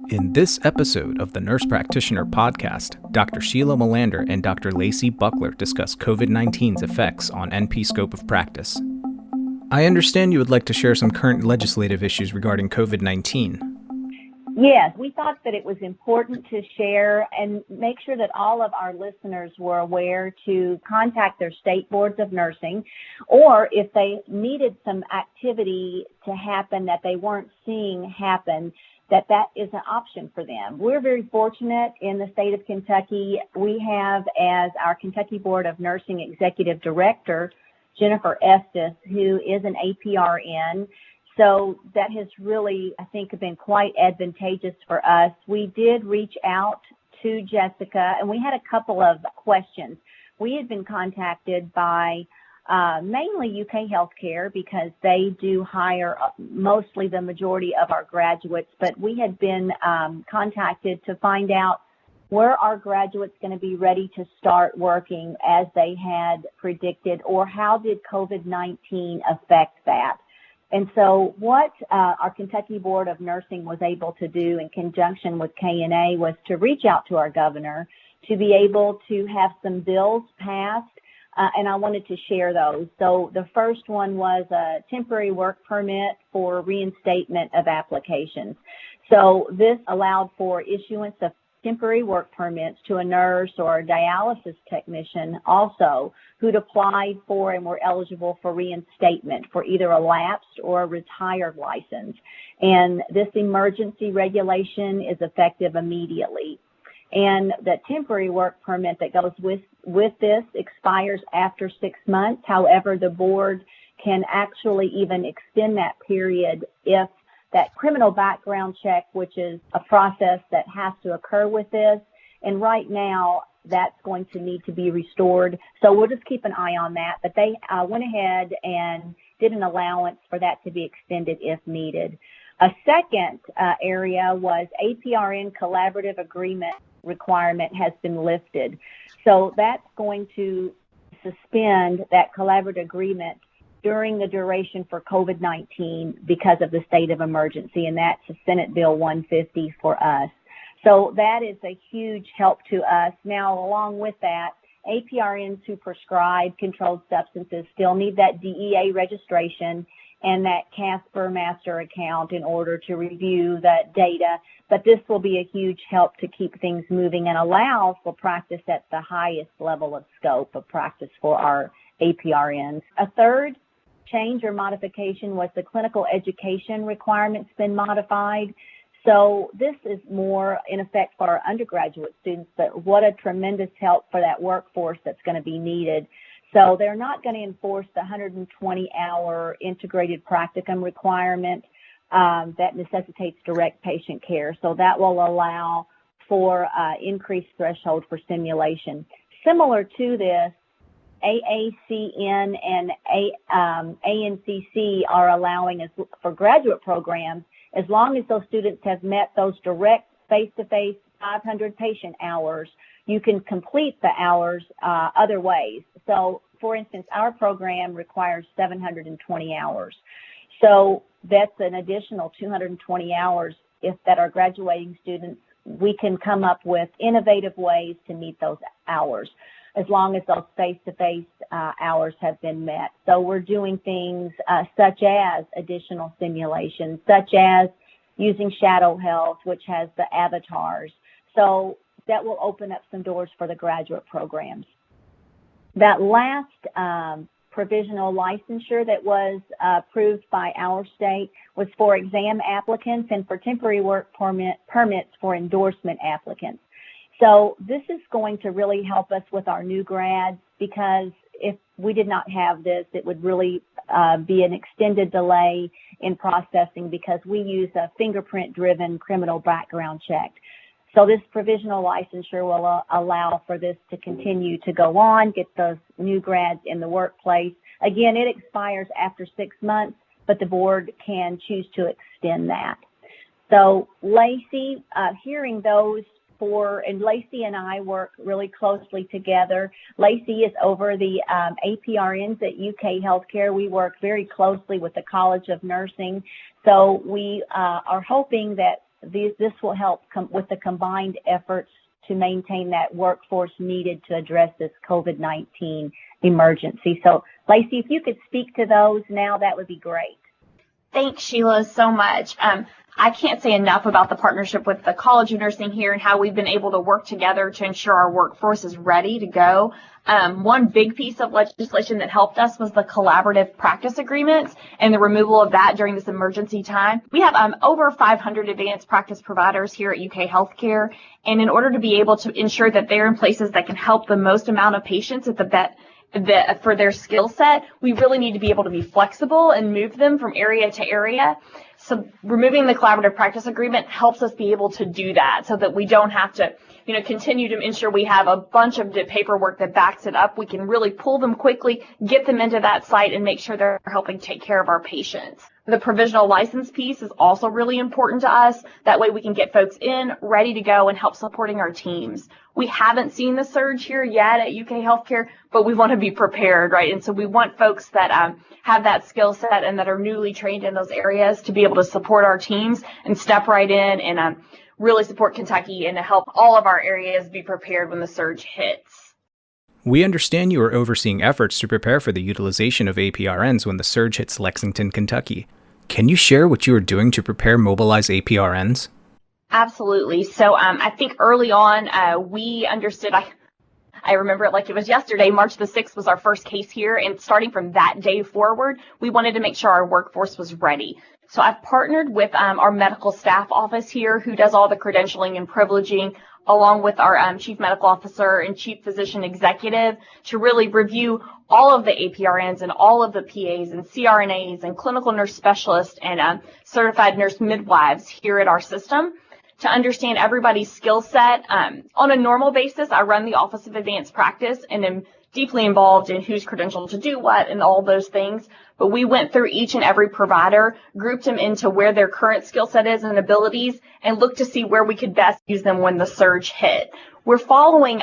In this episode of the Nurse Practitioner podcast, Dr. Sheila Melander and Dr. Lacey Buckler discuss COVID-19's effects on NP scope of practice. I understand you would like to share some current legislative issues regarding COVID-19. Yes, we thought that it was important to share and make sure that all of our listeners were aware to contact their state boards of nursing, or if they needed some activity to happen that they weren't seeing happen, that is an option for them. We're very fortunate in the state of Kentucky. We have as our Kentucky Board of Nursing Executive Director, Jennifer Estes, who is an APRN. So that has really, I think, been quite advantageous for us. We did reach out to Jessica, and we had a couple of questions. We had been contacted by mainly UK Healthcare because they do hire mostly the majority of our graduates, but we had been contacted to find out where our graduates going to be ready to start working as they had predicted, or how did COVID-19 affect that. And so what our Kentucky Board of Nursing was able to do in conjunction with KNA was to reach out to our governor to be able to have some bills passed, and I wanted to share those. So the first one was a temporary work permit for reinstatement of applications. So this allowed for issuance of temporary work permits to a nurse or a dialysis technician also who'd applied for and were eligible for reinstatement for either a lapsed or a retired license. And this emergency regulation is effective immediately. And the temporary work permit that goes with this expires after 6 months. However, the board can actually even extend that period if that criminal background check, which is a process that has to occur with this. And right now, that's going to need to be restored. So we'll just keep an eye on that. But they went ahead and did an allowance for that to be extended if needed. A second area was APRN collaborative agreement requirement has been lifted. So that's going to suspend that collaborative agreement during the duration for COVID-19 because of the state of emergency, and that's Senate Bill 150 for us. So that is a huge help to us. Now, along with that, APRNs who prescribe controlled substances still need that DEA registration and that CASPR master account in order to review that data. But this will be a huge help to keep things moving and allow for practice at the highest level of scope of practice for our APRNs. A third change or modification was the clinical education requirements been modified. So this is more in effect for our undergraduate students, but what a tremendous help for that workforce that's going to be needed. So they're not going to enforce the 120-hour integrated practicum requirement that necessitates direct patient care. So that will allow for increased threshold for simulation. Similar to this, AACN and ANCC are allowing us for graduate programs, as long as those students have met those direct face-to-face 500 patient hours, you can complete the hours other ways. So, for instance, our program requires 720 hours. So that's an additional 220 hours that our graduating students, we can come up with innovative ways to meet those hours, as long as those face-to-face hours have been met. So we're doing things such as additional simulations, such as using Shadow Health, which has the avatars. So that will open up some doors for the graduate programs. That last provisional licensure that was approved by our state was for exam applicants and for temporary work permits for endorsement applicants. So this is going to really help us with our new grads, because if we did not have this, it would really be an extended delay in processing, because we use a fingerprint-driven criminal background check. So this provisional licensure will allow for this to continue to go on, get those new grads in the workplace. Again, it expires after 6 months, but the board can choose to extend that. So Lacey, hearing those and Lacey and I work really closely together. Lacey is over the APRNs at UK Healthcare. We work very closely with the College of Nursing. So we are hoping that this will help with the combined efforts to maintain that workforce needed to address this COVID-19 emergency. So, Lacey, if you could speak to those now, that would be great. Thanks, Sheila, so much. I can't say enough about the partnership with the College of Nursing here and how we've been able to work together to ensure our workforce is ready to go. One big piece of legislation that helped us was the collaborative practice agreements and the removal of that during this emergency time. We have over 500 advanced practice providers here at UK Healthcare, and in order to be able to ensure that they're in places that can help the most amount of patients for their skill set, we really need to be able to be flexible and move them from area to area. So removing the collaborative practice agreement helps us be able to do that so that we don't have to, continue to ensure we have a bunch of paperwork that backs it up. We can really pull them quickly, get them into that site, and make sure they're helping take care of our patients. The provisional license piece is also really important to us. That way we can get folks in, ready to go, and help supporting our teams. We haven't seen the surge here yet at UK Healthcare, but we want to be prepared, right? And so we want folks that have that skill set and that are newly trained in those areas to be able to support our teams and step right in and really support Kentucky and to help all of our areas be prepared when the surge hits. We understand you are overseeing efforts to prepare for the utilization of APRNs when the surge hits Lexington, Kentucky. Can you share what you are doing to prepare mobilize APRNs? Absolutely. So I think early on we understood, I remember it like it was yesterday, March the 6th was our first case here, and starting from that day forward, we wanted to make sure our workforce was ready. So I've partnered with our medical staff office here who does all the credentialing and privileging, along with our chief medical officer and chief physician executive, to really review all of the APRNs and all of the PAs and CRNAs and clinical nurse specialists and certified nurse midwives here at our system to understand everybody's skill set. On a normal basis, I run the Office of Advanced Practice and am deeply involved in who's credentialed to do what and all those things. But we went through each and every provider, grouped them into where their current skill set is and abilities, and looked to see where we could best use them when the surge hit. We're following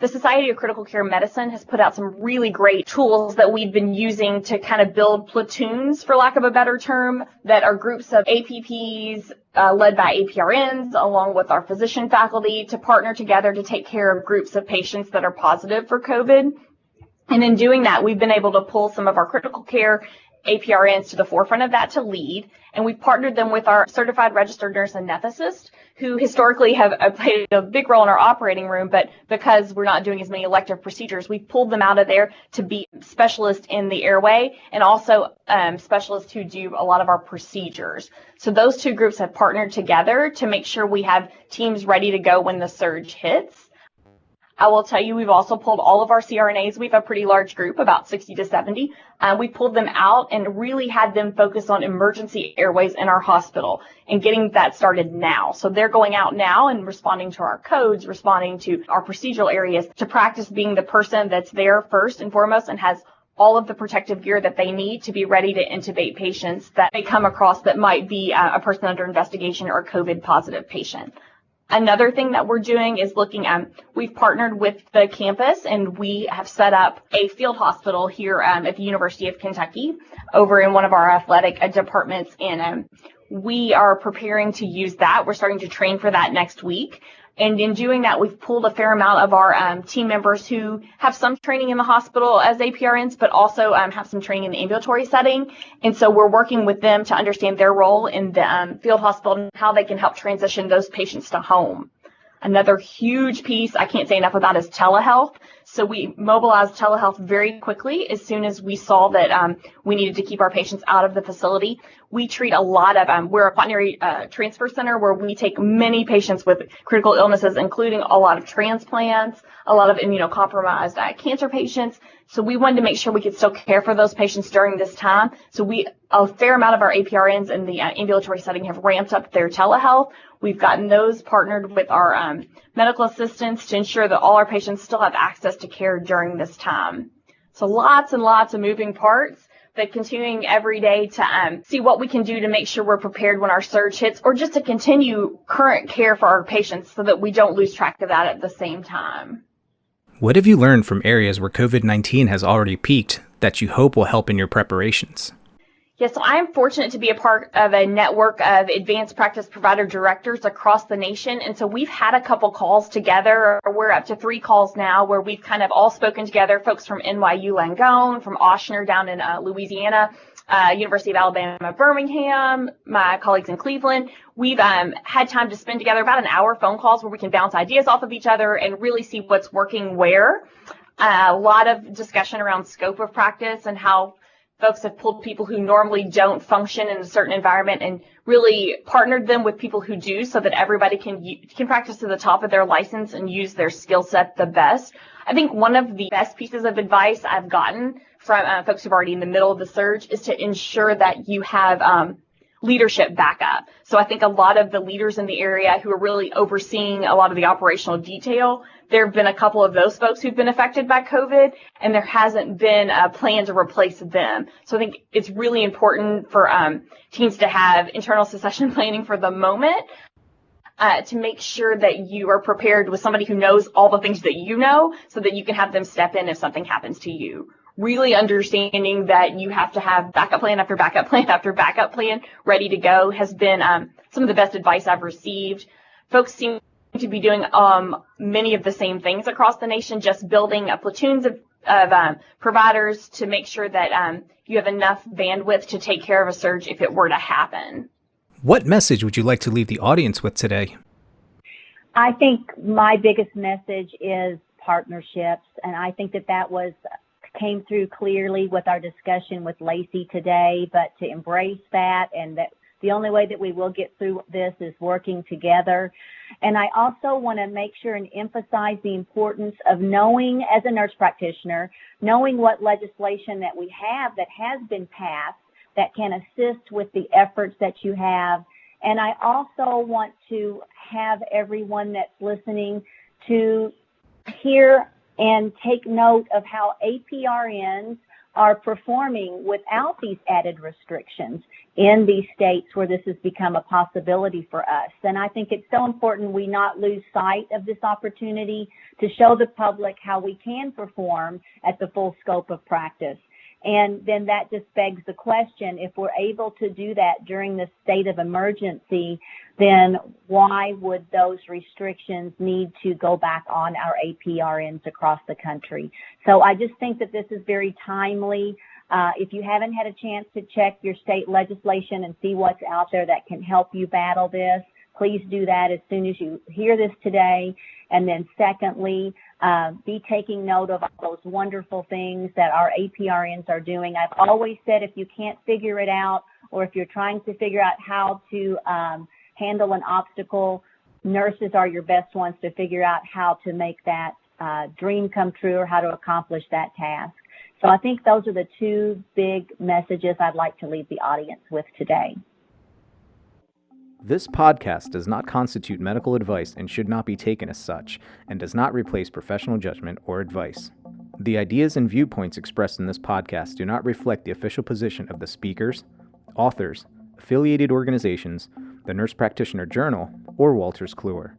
the Society of Critical Care Medicine has put out some really great tools that we've been using to kind of build platoons, for lack of a better term, that are groups of APPs led by APRNs, along with our physician faculty, to partner together to take care of groups of patients that are positive for COVID. And in doing that, we've been able to pull some of our critical care APRNs to the forefront of that to lead, and we've partnered them with our certified registered nurse anesthetist, who historically have played a big role in our operating room, but because we're not doing as many elective procedures, we've pulled them out of there to be specialists in the airway and also specialists who do a lot of our procedures. So those two groups have partnered together to make sure we have teams ready to go when the surge hits. I will tell you, we've also pulled all of our CRNAs. We have a pretty large group, about 60 to 70. We pulled them out and really had them focus on emergency airways in our hospital and getting that started now. So they're going out now and responding to our codes, responding to our procedural areas to practice being the person that's there first and foremost and has all of the protective gear that they need to be ready to intubate patients that they come across that might be a person under investigation or a COVID positive patient. Another thing that we're doing is looking at, we've partnered with the campus and we have set up a field hospital here at the University of Kentucky over in one of our athletic departments, and we are preparing to use that. We're starting to train for that next week. And in doing that, we've pulled a fair amount of our team members who have some training in the hospital as APRNs, but also have some training in the ambulatory setting. And so we're working with them to understand their role in the field hospital and how they can help transition those patients to home. Another huge piece I can't say enough about is telehealth. So we mobilized telehealth very quickly as soon as we saw that we needed to keep our patients out of the facility. We treat a lot of, we're a quaternary transfer center where we take many patients with critical illnesses, including a lot of transplants, a lot of immunocompromised cancer patients. So we wanted to make sure we could still care for those patients during this time. So a fair amount of our APRNs in the ambulatory setting have ramped up their telehealth. We've gotten those partnered with our medical assistants to ensure that all our patients still have access to care during this time. So lots and lots of moving parts, but continuing every day to see what we can do to make sure we're prepared when our surge hits, or just to continue current care for our patients so that we don't lose track of that at the same time. What have you learned from areas where COVID-19 has already peaked that you hope will help in your preparations? Yeah, so I am fortunate to be a part of a network of advanced practice provider directors across the nation. And so we've had a couple calls together, or we're up to 3 calls now, where we've kind of all spoken together, folks from NYU Langone, from Ochsner down in Louisiana, University of Alabama, Birmingham, my colleagues in Cleveland. We've had time to spend together about an hour phone calls where we can bounce ideas off of each other and really see what's working where. A lot of discussion around scope of practice and how folks have pulled people who normally don't function in a certain environment and really partnered them with people who do, so that everybody can practice to the top of their license and use their skill set the best. I think one of the best pieces of advice I've gotten from folks who are already in the middle of the surge is to ensure that you have leadership backup. So I think a lot of the leaders in the area who are really overseeing a lot of the operational detail, there have been a couple of those folks who've been affected by COVID, and there hasn't been a plan to replace them. So I think it's really important for teams to have internal succession planning for the moment, to make sure that you are prepared with somebody who knows all the things that you know, so that you can have them step in if something happens to you. Really understanding that you have to have backup plan after backup plan after backup plan ready to go has been some of the best advice I've received. Folks seem to be doing many of the same things across the nation, just building platoons of providers to make sure that you have enough bandwidth to take care of a surge if it were to happen. What message would you like to leave the audience with today? I think my biggest message is partnerships, and I think that came through clearly with our discussion with Lacey today, but to embrace that, and that the only way that we will get through this is working together. And I also want to make sure and emphasize the importance of knowing, as a nurse practitioner, knowing what legislation that we have that has been passed that can assist with the efforts that you have. And I also want to have everyone that's listening to hear and take note of how APRNs are performing without these added restrictions in these states where this has become a possibility for us. And I think it's so important we not lose sight of this opportunity to show the public how we can perform at the full scope of practice. And then that just begs the question, if we're able to do that during this state of emergency, then why would those restrictions need to go back on our APRNs across the country? So I just think that this is very timely. If you haven't had a chance to check your state legislation and see what's out there that can help you battle this, please do that as soon as you hear this today. And then secondly, be taking note of all those wonderful things that our APRNs are doing. I've always said if you can't figure it out, or if you're trying to figure out how to handle an obstacle, nurses are your best ones to figure out how to make that dream come true or how to accomplish that task. So I think those are the 2 big messages I'd like to leave the audience with today. This podcast does not constitute medical advice and should not be taken as such, and does not replace professional judgment or advice. The ideas and viewpoints expressed in this podcast do not reflect the official position of the speakers, authors, affiliated organizations, the Nurse Practitioner Journal, or Wolters Kluwer.